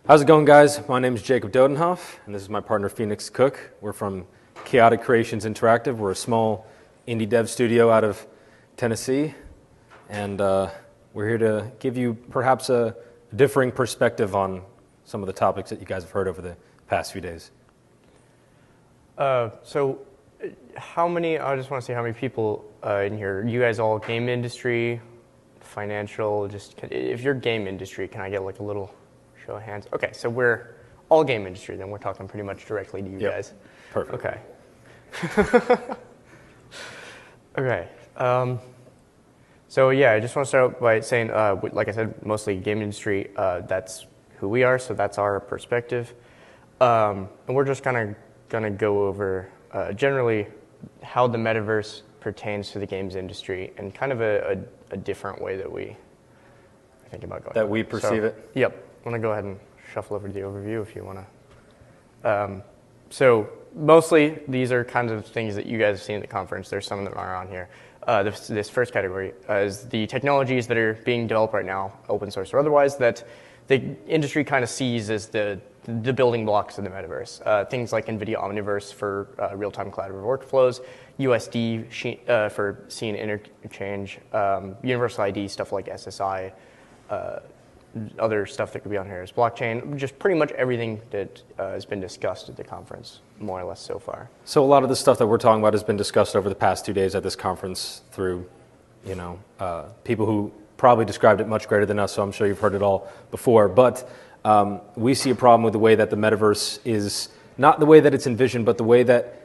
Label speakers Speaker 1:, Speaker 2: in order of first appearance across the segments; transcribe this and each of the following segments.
Speaker 1: How's it going, guys? My name is Jacob Dodenhoff, and this is my partner, Phoenix Cook. We're from Chaotic Creations Interactive. We're a small indie dev studio out of Tennessee, and we're here to give you perhaps a differing perspective on some of the topics that you guys have heard over the past few days.
Speaker 2: So how many, I just want to see how many people in here, you guys all game industry, financial, just, if you're game industry, can I get like a little show of hands? Okay, so we're all game industry, then we're talking pretty much directly to you guys.
Speaker 1: Perfect.
Speaker 2: Okay. Okay. So yeah, I just want to start out by saying, like I said, mostly game industry, that's who we are, so that's our perspective. And we're just kind of going to go over generally how the metaverse pertains to the games industry and kind of a different way that we think about going.
Speaker 1: That we perceive it?
Speaker 2: Yep. I'm going to go ahead and shuffle over to the overview if you want to. So mostly these are kinds of things that you guys have seen at the conference. There's some that are on here. This first category is the technologies that are being developed right now, open source or otherwise, that the industry kind of sees as the building blocks of the metaverse. Things like NVIDIA Omniverse for real-time collaborative workflows, USD for scene interchange, Universal ID, stuff like SSI, other stuff that could be on here is blockchain, just pretty much everything that has been discussed at the conference, more or less so far.
Speaker 1: So a lot of the stuff that we're talking about has been discussed over the past 2 days at this conference through, people who probably described it much greater than us, so I'm sure you've heard it all before. But we see a problem with the way that the metaverse is, not the way that it's envisioned, but the way that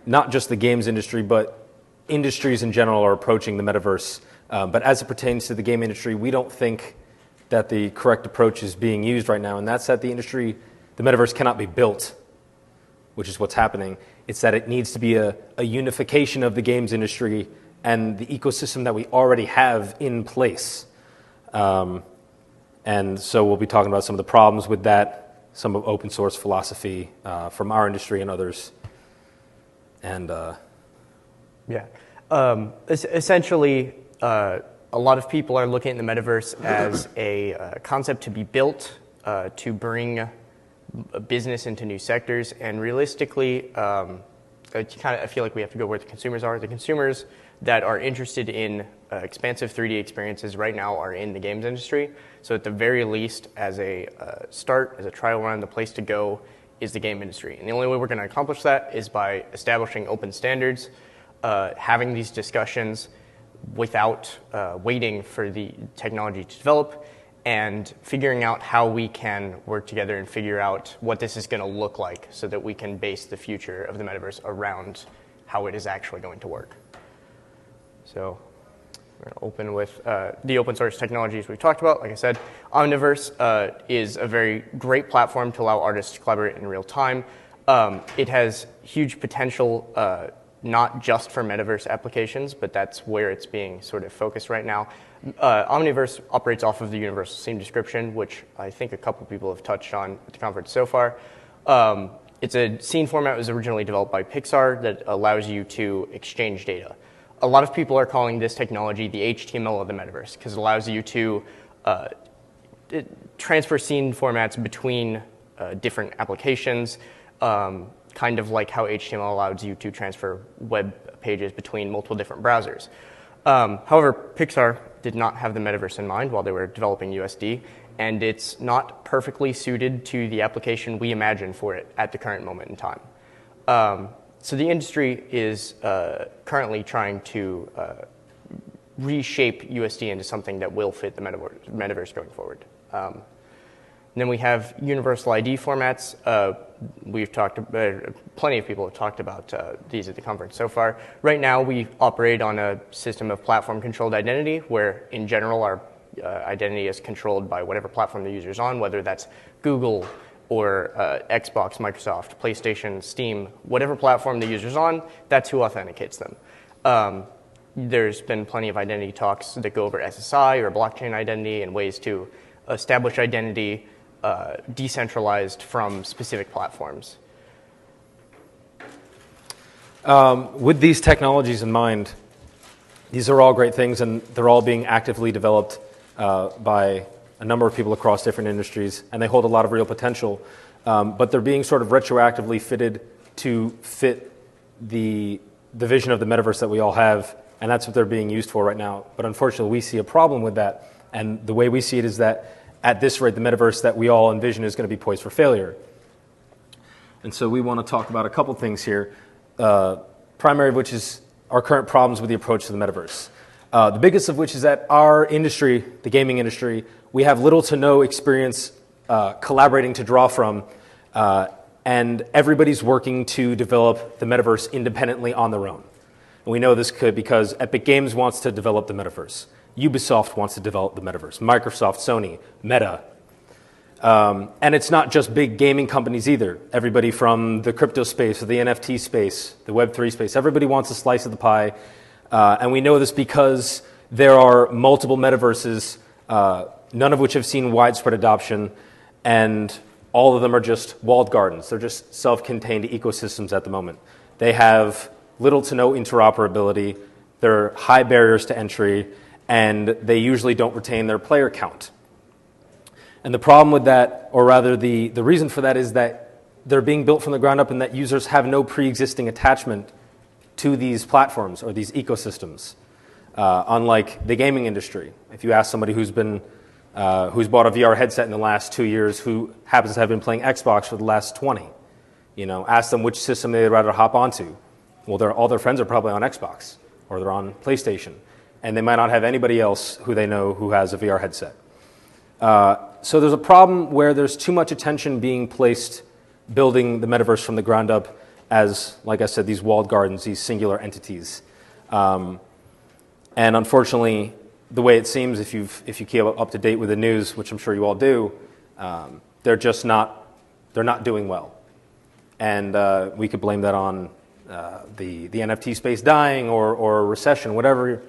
Speaker 1: not just the games industry, but industries in general are approaching the metaverse. But as it pertains to the game industry, we don't think that the correct approach is being used right now, and that's that the metaverse cannot be built, which is what's happening. It's that it needs to be a unification of the games industry and the ecosystem that we already have in place. And so we'll be talking about some of the problems with that, some of open source philosophy from our industry and others. And
Speaker 2: essentially, a lot of people are looking at the metaverse as a concept to be built to bring business into new sectors. And realistically, I feel like we have to go where the consumers are. The consumers that are interested in expansive 3D experiences right now are in the games industry. So at the very least, as a start, as a trial run, the place to go is the game industry. And the only way we're going to accomplish that is by establishing open standards, having these discussions without waiting for the technology to develop, and figuring out how we can work together and figure out what this is going to look like so that we can base the future of the metaverse around how it is actually going to work. So we're going to open with the open source technologies we've talked about. Like I said, Omniverse is a very great platform to allow artists to collaborate in real time. It has huge potential not just for metaverse applications, but that's where it's being sort of focused right now. Omniverse operates off of the universal scene description, which I think a couple people have touched on at the conference so far. It's a scene format that was originally developed by Pixar that allows you to exchange data. A lot of people are calling this technology the HTML of the metaverse because it allows you to transfer scene formats between different applications, kind of like how HTML allows you to transfer web pages between multiple different browsers. However, Pixar did not have the metaverse in mind while they were developing USD, and it's not perfectly suited to the application we imagine for it at the current moment in time. So the industry is currently trying to reshape USD into something that will fit the metaverse going forward. And then we have universal ID formats. We've talked about, plenty of people have talked about these at the conference so far. Right now, we operate on a system of platform-controlled identity, where in general our identity is controlled by whatever platform the user is on, whether that's Google or Xbox, Microsoft, PlayStation, Steam, whatever platform the user's on, that's who authenticates them. There's been plenty of identity talks that go over SSI or blockchain identity and ways to establish identity decentralized from specific platforms.
Speaker 1: With these technologies in mind, these are all great things, and they're all being actively developed by a number of people across different industries, and they hold a lot of real potential. But they're being sort of retroactively fitted to fit the vision of the metaverse that we all have, and that's what they're being used for right now. But unfortunately, we see a problem with that, and the way we see it is that at this rate, the metaverse that we all envision is going to be poised for failure. And so we want to talk about a couple things here, primary of which is our current problems with the approach to the metaverse. The biggest of which is that our industry, the gaming industry, we have little to no experience collaborating to draw from, and everybody's working to develop the metaverse independently on their own. And we know this because Epic Games wants to develop the metaverse. Ubisoft wants to develop the metaverse. Microsoft, Sony, Meta. And it's not just big gaming companies either. Everybody from the crypto space, or the NFT space, the Web3 space, everybody wants a slice of the pie. And we know this because there are multiple metaverses, none of which have seen widespread adoption, and all of them are just walled gardens. They're just self-contained ecosystems at the moment. They have little to no interoperability. There are high barriers to entry, and they usually don't retain their player count. And the problem with that, or rather the reason for that, is that they're being built from the ground up and that users have no pre-existing attachment to these platforms or these ecosystems, unlike the gaming industry. If you ask somebody who's bought a VR headset in the last 2 years who happens to have been playing Xbox for the last 20, ask them which system they'd rather hop onto. Well, all their friends are probably on Xbox or they're on PlayStation, and they might not have anybody else who they know who has a VR headset. So there's a problem where there's too much attention being placed building the metaverse from the ground up as, like I said, these walled gardens, these singular entities. And unfortunately, the way it seems, if you keep up to date with the news, which I'm sure you all do, they're not doing well. And we could blame that on the NFT space dying or recession, whatever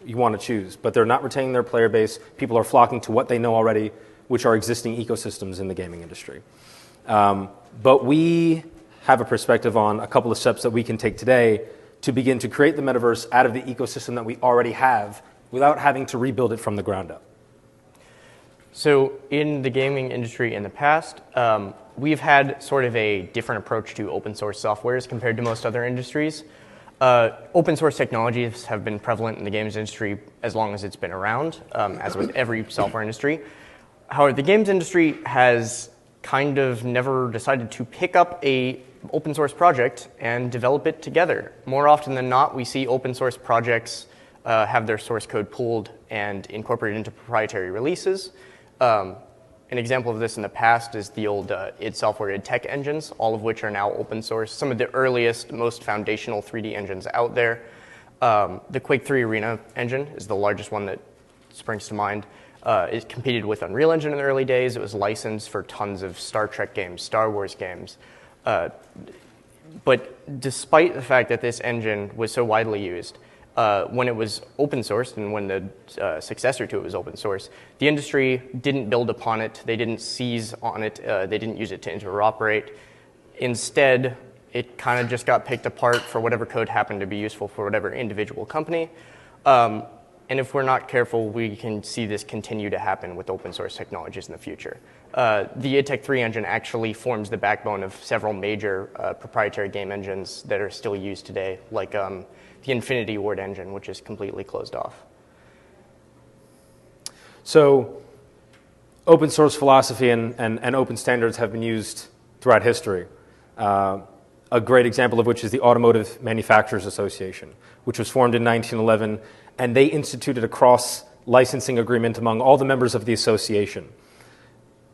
Speaker 1: you want to choose. But they're not retaining their player base. People are flocking to what they know already, which are existing ecosystems in the gaming industry. But we have a perspective on a couple of steps that we can take today to begin to create the metaverse out of the ecosystem that we already have without having to rebuild it from the ground up.
Speaker 2: So in the gaming industry in the past, we've had sort of a different approach to open source softwares compared to most other industries. Open source technologies have been prevalent in the games industry as long as it's been around, as with every software industry. However, the games industry has kind of never decided to pick up a open source project and develop it together. More often than not, we see open source projects have their source code pooled and incorporated into proprietary releases. An example of this in the past is the old id Software id Tech engines, all of which are now open source. Some of the earliest, most foundational 3D engines out there. The Quake 3 Arena engine is the largest one that springs to mind. It competed with Unreal Engine in the early days. It was licensed for tons of Star Trek games, Star Wars games. But despite the fact that this engine was so widely used, when it was open sourced and when the successor to it was open source, the industry didn't build upon it. They didn't seize on it. They didn't use it to interoperate. Instead, it kind of just got picked apart for whatever code happened to be useful for whatever individual company. And if we're not careful, we can see this continue to happen with open source technologies in the future. The id Tech 3 engine actually forms the backbone of several major proprietary game engines that are still used today, like the Infinity Ward engine, which is completely closed off.
Speaker 1: So open source philosophy and open standards have been used throughout history. A great example of which is the Automotive Manufacturers Association, which was formed in 1911, and they instituted a cross-licensing agreement among all the members of the association.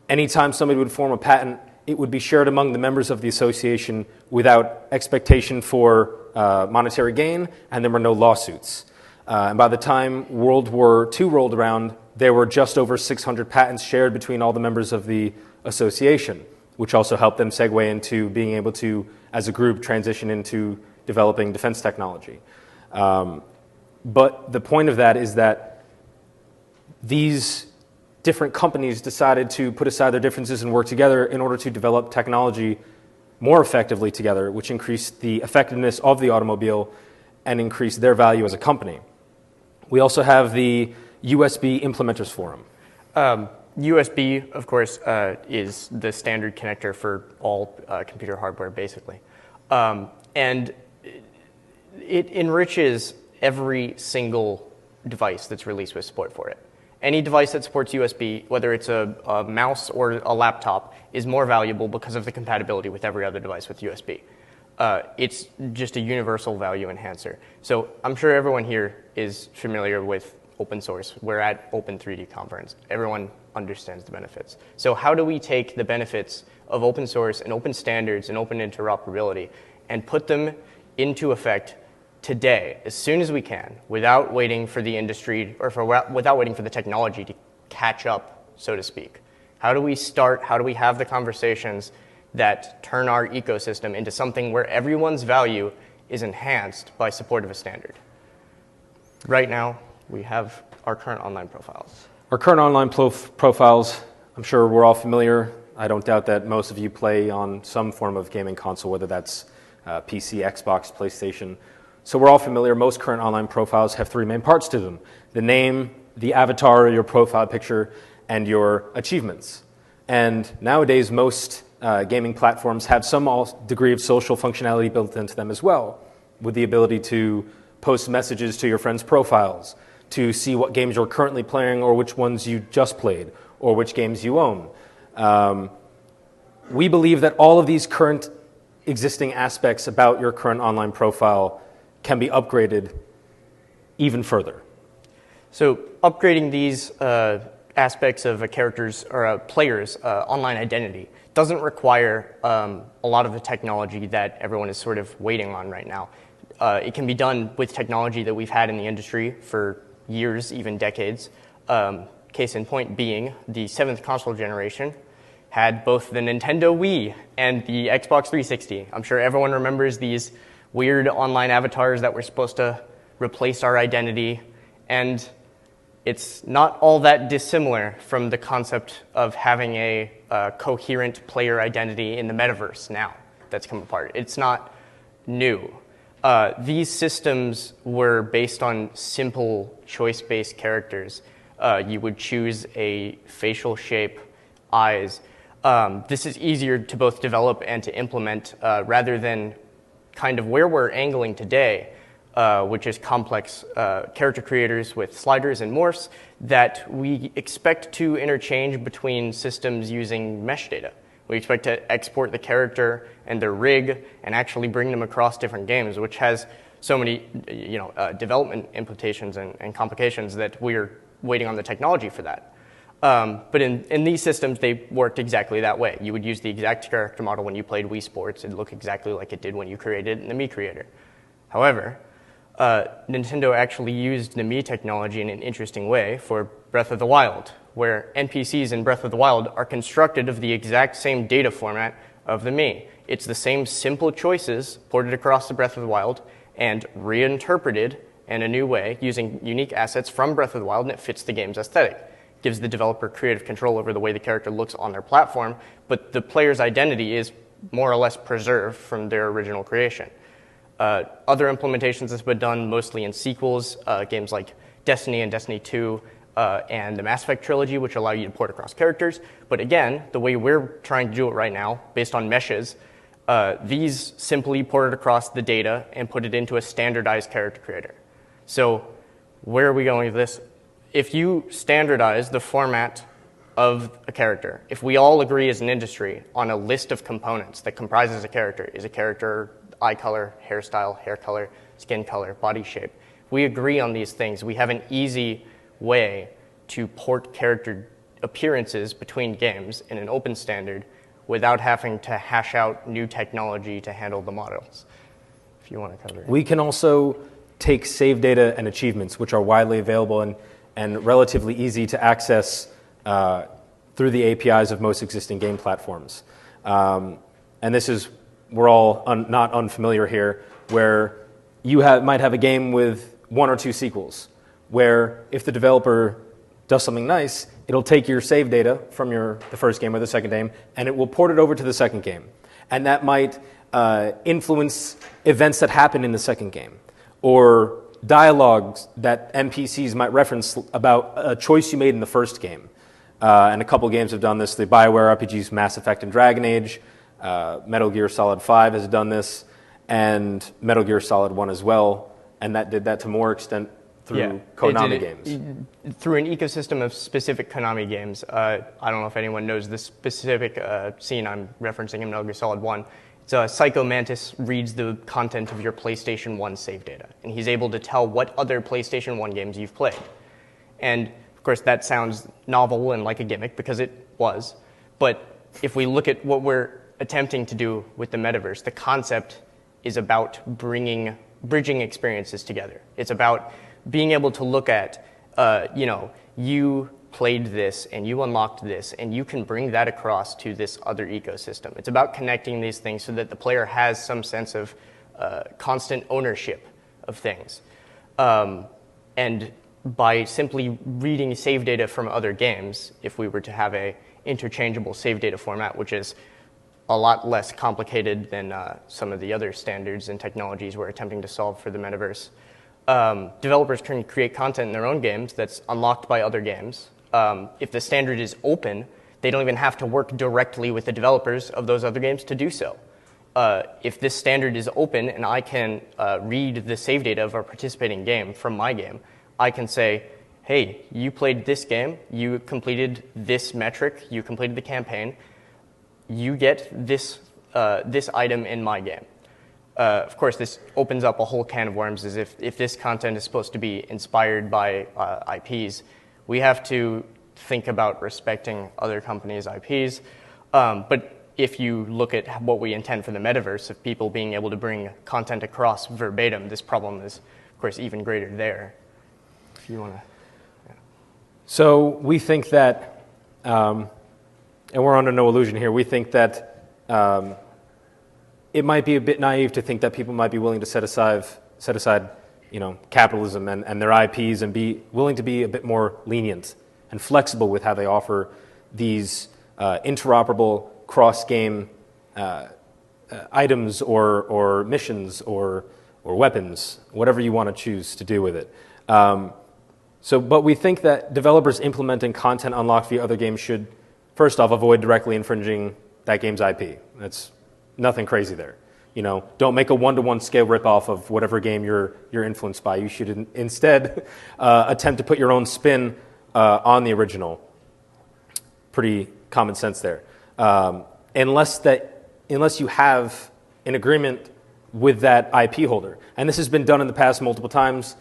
Speaker 1: Anytime somebody would form a patent, it would be shared among the members of the association without expectation for monetary gain, and there were no lawsuits. And by the time World War II rolled around, there were just over 600 patents shared between all the members of the association, which also helped them segue into being able to, as a group, transition into developing defense technology. But the point of that is that these different companies decided to put aside their differences and work together in order to develop technology more effectively together, which increased the effectiveness of the automobile and increased their value as a company. We also have the USB Implementers Forum.
Speaker 2: USB, of course, is the standard connector for all computer hardware, basically. And it enriches every single device that's released with support for it. Any device that supports USB, whether it's a mouse or a laptop, is more valuable because of the compatibility with every other device with USB. It's just a universal value enhancer. So I'm sure everyone here is familiar with open source. We're at Open 3D conference. Everyone understands the benefits. So how do we take the benefits of open source and open standards and open interoperability and put them into effect today, as soon as we can, without waiting for the industry or without waiting for the technology to catch up, so to speak? How do we start? How do we have the conversations that turn our ecosystem into something where everyone's value is enhanced by support of a standard? Right now, we have our current online profiles.
Speaker 1: Our current online profiles, I'm sure we're all familiar. I don't doubt that most of you play on some form of gaming console, whether that's PC, Xbox, PlayStation. So we're all familiar. Most current online profiles have three main parts to them: the name, the avatar, your profile picture, and your achievements. And nowadays, most gaming platforms have some degree of social functionality built into them as well, with the ability to post messages to your friends' profiles, to see what games you're currently playing or which ones you just played, or which games you own. We believe that all of these current existing aspects about your current online profile can be upgraded even further.
Speaker 2: So upgrading these aspects of a character's or a player's online identity doesn't require a lot of the technology that everyone is sort of waiting on right now. It can be done with technology that we've had in the industry for years, even decades. Case in point being the 7th console generation had both the Nintendo Wii and the Xbox 360. I'm sure everyone remembers these weird online avatars that were supposed to replace our identity, and it's not all that dissimilar from the concept of having a coherent player identity in the metaverse now that's come apart. It's not new. These systems were based on simple choice-based characters. You would choose a facial shape, eyes. This is easier to both develop and to implement rather than kind of where we're angling today, which is complex character creators with sliders and morphs that we expect to interchange between systems using mesh data. We expect to export the character and their rig and actually bring them across different games, which has so many development implications and complications that we're waiting on the technology for that. But in these systems, they worked exactly that way. You would use the exact character model when you played Wii Sports. It'd look exactly like it did when you created it in the Mii Creator. However, Nintendo actually used the Mii technology in an interesting way for Breath of the Wild, where NPCs in Breath of the Wild are constructed of the exact same data format of the Mii. It's the same simple choices ported across the Breath of the Wild and reinterpreted in a new way using unique assets from Breath of the Wild, and it fits the game's aesthetic. Gives the developer creative control over the way the character looks on their platform, but the player's identity is more or less preserved from their original creation. Other implementations have been done mostly in sequels, games like Destiny and Destiny 2, and the Mass Effect trilogy, which allow you to port across characters. But again, the way we're trying to do it right now, based on meshes, these simply ported across the data and put it into a standardized character creator. So where are we going with this? If you standardize the format of a character, if we all agree as an industry on a list of components that comprises a character, is a character eye color, hairstyle, hair color, skin color, body shape, if we agree on these things, we have an easy way to port character appearances between games in an open standard without having to hash out new technology to handle the models. If you want to cover it.
Speaker 1: We can also take save data and achievements, which are widely available and relatively easy to access through the APIs of most existing game platforms. And this is, we're all not unfamiliar here, where you might have a game with 1 or 2 sequels, where if the developer does something nice, it'll take your save data from the first game or the second game, and it will port it over to the second game. And that might influence events that happen in the second game, or dialogues that NPCs might reference about a choice you made in the first game. and a couple games have done this. The BioWare RPGs Mass Effect and Dragon Age, Metal Gear Solid 5 has done this, and Metal Gear Solid 1 as well, and that did that to more extent through Konami games.
Speaker 2: Through an ecosystem of specific Konami games. I don't know if anyone knows the specific scene I'm referencing in Metal Gear Solid 1. It's Psycho Mantis reads the content of your PlayStation 1 save data, and he's able to tell what other PlayStation 1 games you've played. And, of course, that sounds novel and like a gimmick, because it was. But if we look at what we're attempting to do with the metaverse, the concept is about bridging experiences together. It's about being able to look at, you played this and you unlocked this, and you can bring that across to this other ecosystem. It's about connecting these things so that the player has some sense of constant ownership of things. And by simply reading save data from other games, if we were to have a interchangeable save data format, which is a lot less complicated than some of the other standards and technologies we're attempting to solve for the metaverse, developers can create content in their own games that's unlocked by other games. If the standard is open, they don't even have to work directly with the developers of those other games to do so. If this standard is open and I can read the save data of a participating game from my game, I can say, hey, you played this game, you completed this metric, you completed the campaign, you get this item in my game. Of course, this opens up a whole can of worms, as if this content is supposed to be inspired by IPs, we have to think about respecting other companies' IPs. But if you look at what we intend for the metaverse, of people being able to bring content across verbatim, this problem is, of course, even greater there. If you want to. Yeah.
Speaker 1: So we think that, and we're under no illusion here, we think that it might be a bit naive to think that people might be willing to set aside capitalism and their IPs and be willing to be a bit more lenient and flexible with how they offer these interoperable cross-game items or missions or weapons, whatever you want to choose to do with it. But we think that developers implementing content unlocked via other games should, first off, avoid directly infringing that game's IP. That's nothing crazy there. Don't make a one-to-one scale ripoff of whatever game you're influenced by. You should instead attempt to put your own spin on the original. Pretty common sense there. Unless you have an agreement with that IP holder. And this has been done in the past multiple times,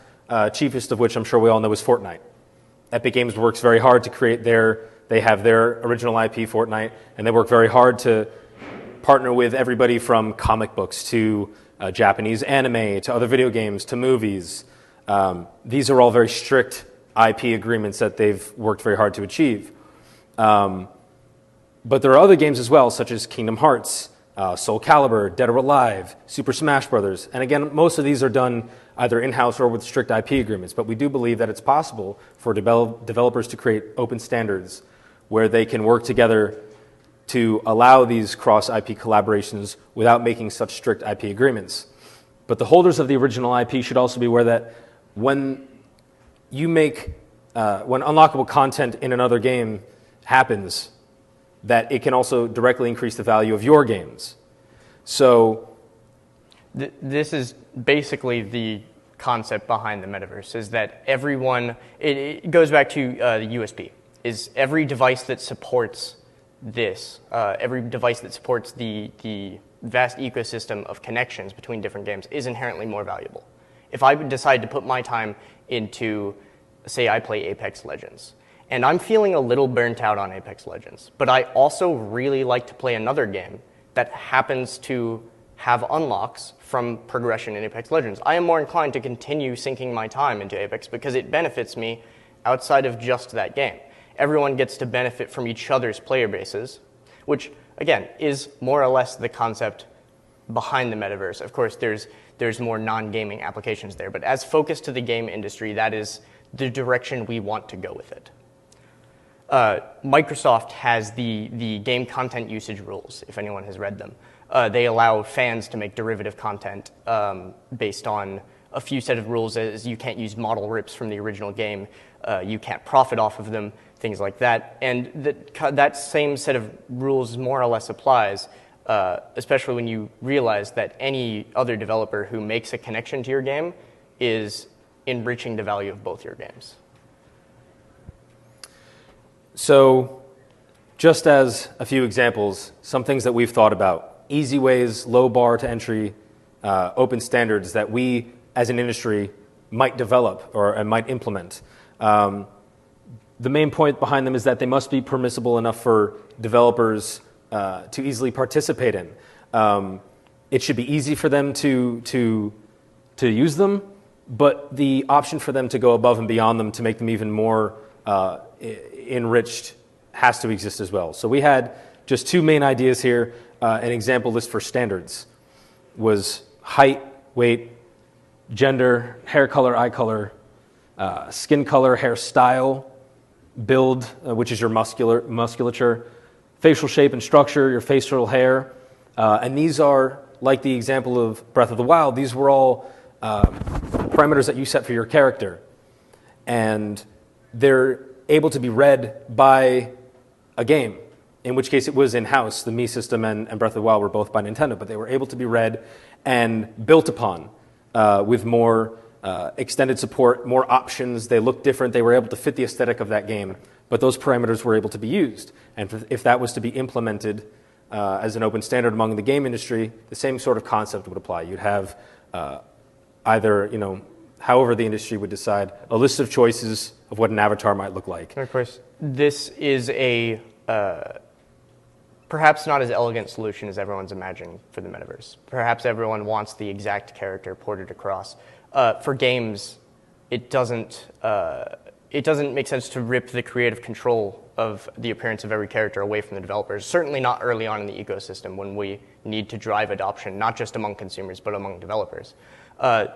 Speaker 1: chiefest of which I'm sure we all know is Fortnite. Epic Games works very hard to create they have their original IP, Fortnite, and they work very hard to partner with everybody from comic books to Japanese anime to other video games to movies. These are all very strict IP agreements that they've worked very hard to achieve. But there are other games as well, such as Kingdom Hearts, Soul Calibur, Dead or Alive, Super Smash Bros. And again, most of these are done either in-house or with strict IP agreements. But we do believe that it's possible for developers to create open standards where they can work together to allow these cross-IP collaborations without making such strict IP agreements. But the holders of the original IP should also be aware that when unlockable content in another game happens, that it can also directly increase the value of your games. So
Speaker 2: this is basically the concept behind the metaverse, is that everyone, it goes back to the USP, is every device that supports this, every device that supports the vast ecosystem of connections between different games is inherently more valuable. If I decide to put my time into, say I play Apex Legends, and I'm feeling a little burnt out on Apex Legends, but I also really like to play another game that happens to have unlocks from progression in Apex Legends, I am more inclined to continue sinking my time into Apex because it benefits me outside of just that game. Everyone gets to benefit from each other's player bases, which, again, is more or less the concept behind the metaverse. Of course, there's more non-gaming applications there, but as focused to the game industry, that is the direction we want to go with it. Microsoft has the game content usage rules, if anyone has read them. They allow fans to make derivative content based on a few set of rules, as you can't use model rips from the original game, you can't profit off of them, things like that. And that same set of rules more or less applies, especially when you realize that any other developer who makes a connection to your game is enriching the value of both your games.
Speaker 1: So just as a few examples, some things that we've thought about, easy ways, low bar to entry, open standards that we as an industry might develop and might implement. The main point behind them is that they must be permissible enough for developers to easily participate in. It should be easy for them to use them, but the option for them to go above and beyond them to make them even more enriched has to exist as well. So we had just two main ideas here. An example list for standards was height, weight, gender, hair color, eye color, skin color, hairstyle, build, which is your musculature, facial shape and structure, your facial hair. And these are, like the example of Breath of the Wild, these were all parameters that you set for your character. And they're able to be read by a game, in which case it was in-house. The Mii system and Breath of the Wild were both by Nintendo, but they were able to be read and built upon with more extended support, more options. They looked different. They were able to fit the aesthetic of that game, but those parameters were able to be used. And if that was to be implemented as an open standard among the game industry, the same sort of concept would apply. You'd have either, however the industry would decide, a list of choices of what an avatar might look like.
Speaker 2: Of course, this is a perhaps not as elegant solution as everyone's imagining for the metaverse. Perhaps everyone wants the exact character ported across. For games, it doesn't make sense to rip the creative control of the appearance of every character away from the developers. Certainly not early on in the ecosystem when we need to drive adoption, not just among consumers, but among developers. A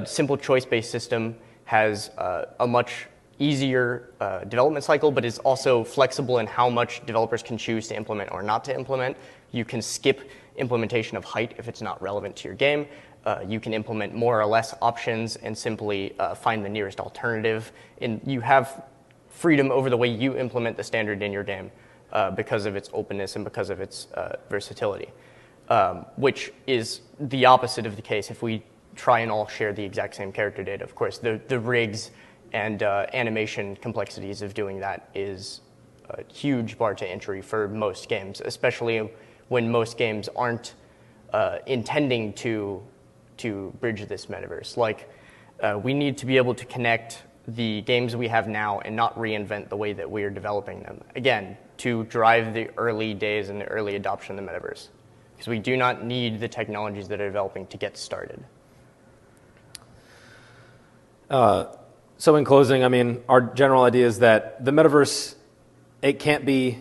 Speaker 2: simple choice-based system has a much easier development cycle, but is also flexible in how much developers can choose to implement or not to implement. You can skip implementation of height if it's not relevant to your game. You can implement more or less options and simply find the nearest alternative. And you have freedom over the way you implement the standard in your game because of its openness and because of its versatility, which is the opposite of the case if we try and all share the exact same character data. Of course, the rigs and animation complexities of doing that is a huge bar to entry for most games, especially when most games aren't intending to bridge this metaverse. Like, we need to be able to connect the games we have now and not reinvent the way that we are developing them, again, to drive the early days and the early adoption of the metaverse. Because we do not need the technologies that are developing to get started.
Speaker 1: So in closing, our general idea is that the metaverse, it can't be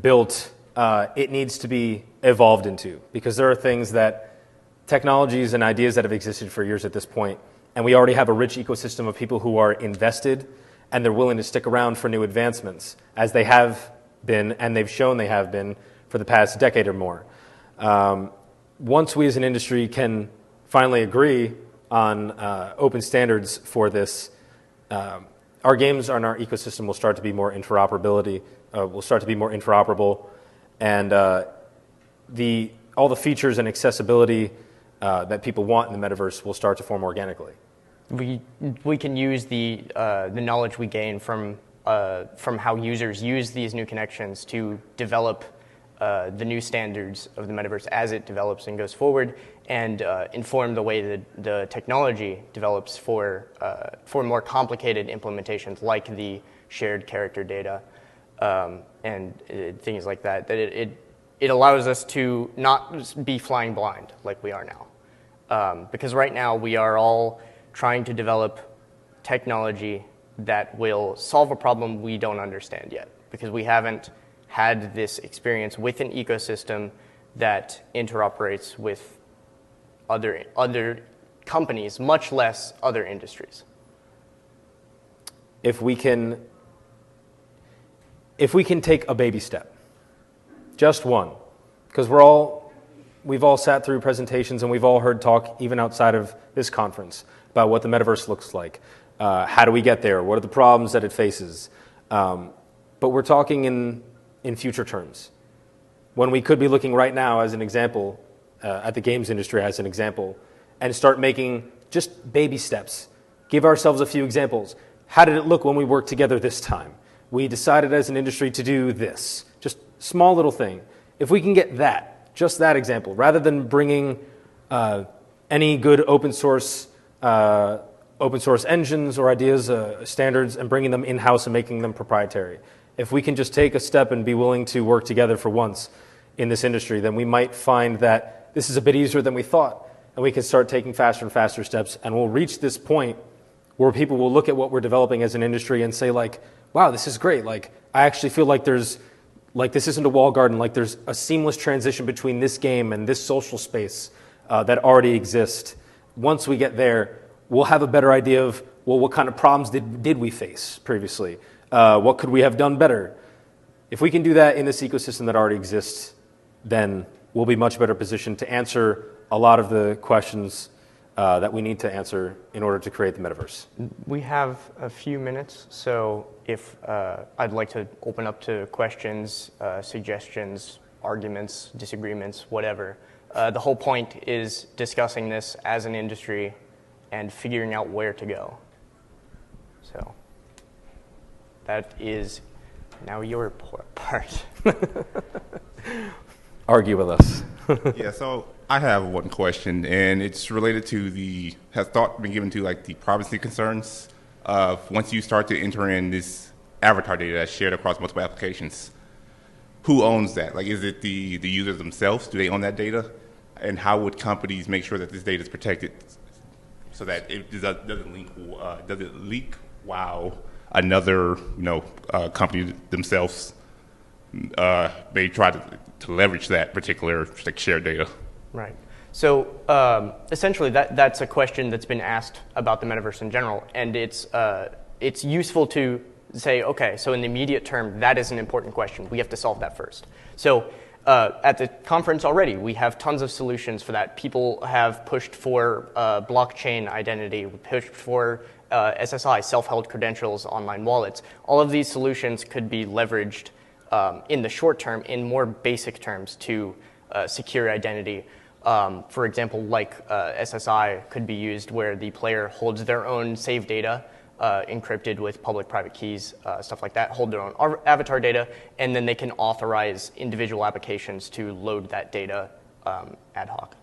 Speaker 1: built, it needs to be evolved into, because there are things that technologies and ideas that have existed for years at this point, and we already have a rich ecosystem of people who are invested and they're willing to stick around for new advancements, as they have been, and they've shown they have been for the past decade or more. Once we as an industry can finally agree on open standards for this, our games and our ecosystem will start to be more interoperable, and all the features and accessibility that people want in the metaverse will start to form organically.
Speaker 2: We can use the knowledge we gain from how users use these new connections to develop the new standards of the metaverse as it develops and goes forward, and inform the way that the technology develops for more complicated implementations like the shared character data and things like that. That it allows us to not be flying blind like we are now. Because right now we are all trying to develop technology that will solve a problem we don't understand yet, because we haven't had this experience with an ecosystem that interoperates with other companies, much less other industries.
Speaker 1: If we can take a baby step, just one, because we've all sat through presentations and we've all heard talk even outside of this conference about what the metaverse looks like. How do we get there? What are the problems that it faces? But we're talking in future terms, when we could be looking right now as an example, at the games industry as an example, and start making just baby steps. Give ourselves a few examples. How did it look when we worked together this time? We decided as an industry to do this. Just small little thing. If we can get that, just that example, rather than bringing any good open source engines or ideas, standards, and bringing them in-house and making them proprietary. If we can just take a step and be willing to work together for once in this industry, then we might find that this is a bit easier than we thought, and we can start taking faster and faster steps, and we'll reach this point where people will look at what we're developing as an industry and say, like, wow, this is great. Like, I actually feel like this isn't a walled garden. Like, there's a seamless transition between this game and this social space that already exists. Once we get there, we'll have a better idea of, well, what kind of problems did we face previously? What could we have done better? If we can do that in this ecosystem that already exists, then we'll be much better positioned to answer a lot of the questions that we need to answer in order to create the metaverse.
Speaker 2: We have a few minutes, so if I'd like to open up to questions, suggestions, arguments, disagreements, whatever. The whole point is discussing this as an industry and figuring out where to go. So that is now your part.
Speaker 1: Argue with us.
Speaker 3: Yeah, so I have one question, and it's related to has thought been given to like the privacy concerns of once you start to enter in this avatar data that's shared across multiple applications, who owns that? Like, is it the users themselves? Do they own that data? And how would companies make sure that this data is protected so that it doesn't leak while another company themselves may try to leverage that particular shared data?
Speaker 2: Right. So essentially, that's a question that's been asked about the metaverse in general, and it's useful to say, okay, so in the immediate term, that is an important question. We have to solve that first. So at the conference already, we have tons of solutions for that. People have pushed for blockchain identity, pushed for SSI, self-held credentials, online wallets. All of these solutions could be leveraged in the short term in more basic terms to secure identity. For example, like SSI could be used where the player holds their own save data, encrypted with public-private keys, stuff like that, hold their own avatar data, and then they can authorize individual applications to load that data ad hoc.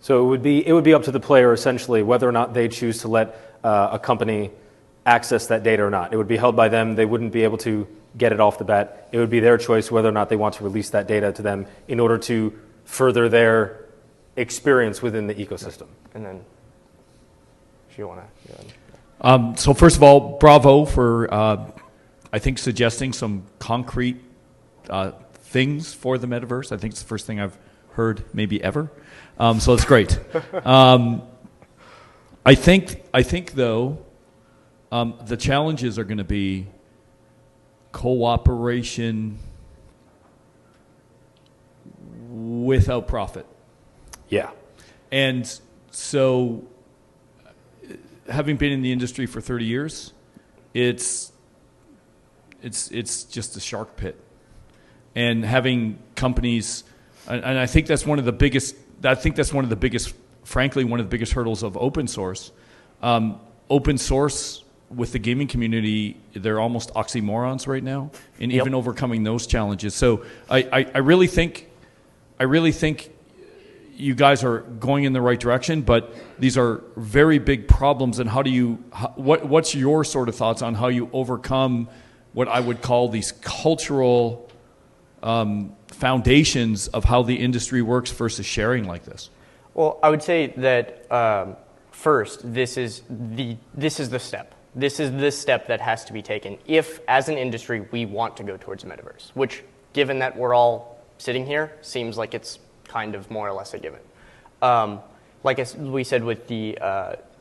Speaker 1: So it would be up to the player essentially whether or not they choose to let a company access that data or not. It would be held by them. They wouldn't be able to get it off the bat. It would be their choice whether or not they want to release that data to them in order to further their experience within the ecosystem.
Speaker 2: And then, if you want to.
Speaker 4: So first of all, bravo for, I think, suggesting some concrete things for the metaverse. I think it's the first thing I've heard maybe ever. So it's great. I think though, the challenges are going to be cooperation without profit.
Speaker 1: Yeah.
Speaker 4: And so, having been in the industry for 30 years, it's just a shark pit. And having companies, and I think that's one of the biggest, frankly, one of the biggest hurdles of open source. Open source with the gaming community, they're almost oxymorons right now, and even overcoming those challenges. So I really think you guys are going in the right direction, but these are very big problems. And what's your sort of thoughts on how you overcome what I would call these cultural foundations of how the industry works versus sharing like this?
Speaker 2: Well, I would say that first, this is the step. This is the step that has to be taken if, as an industry, we want to go towards a metaverse, which, given that we're all sitting here, seems like it's kind of more or less a given. Like we said with the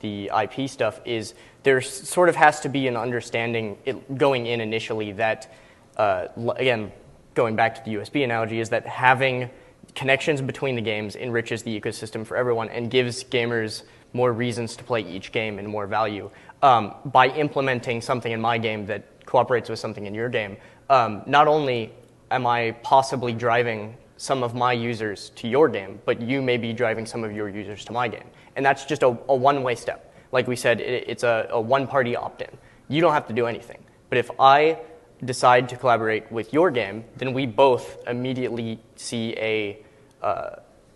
Speaker 2: IP stuff, is there sort of has to be an understanding going in initially that, again, going back to the USB analogy, is that having connections between the games enriches the ecosystem for everyone and gives gamers more reasons to play each game and more value. By implementing something in my game that cooperates with something in your game, not only am I possibly driving some of my users to your game, but you may be driving some of your users to my game. And that's just a one-way step. Like we said, it's a one-party opt-in. You don't have to do anything. But if I decide to collaborate with your game, then we both immediately see a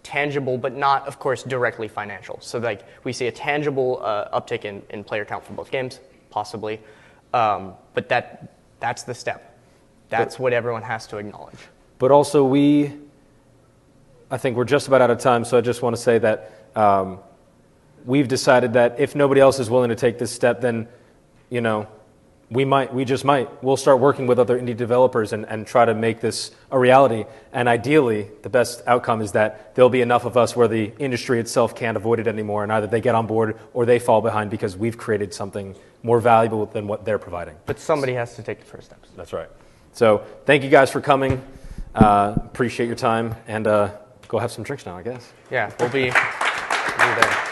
Speaker 2: tangible, but not, of course, directly financial. So like we see a tangible uptick in player count for both games, possibly. But that's the step. That's what everyone has to acknowledge.
Speaker 1: But also I think we're just about out of time, so I just want to say that we've decided that if nobody else is willing to take this step, then, we'll start working with other indie developers and try to make this a reality. And ideally, the best outcome is that there'll be enough of us where the industry itself can't avoid it anymore, and either they get on board or they fall behind because we've created something more valuable than what they're providing.
Speaker 2: But somebody has to take the first steps.
Speaker 1: That's right. So thank you guys for coming. Appreciate your time, and go have some drinks now, I guess.
Speaker 2: Yeah, we'll be there.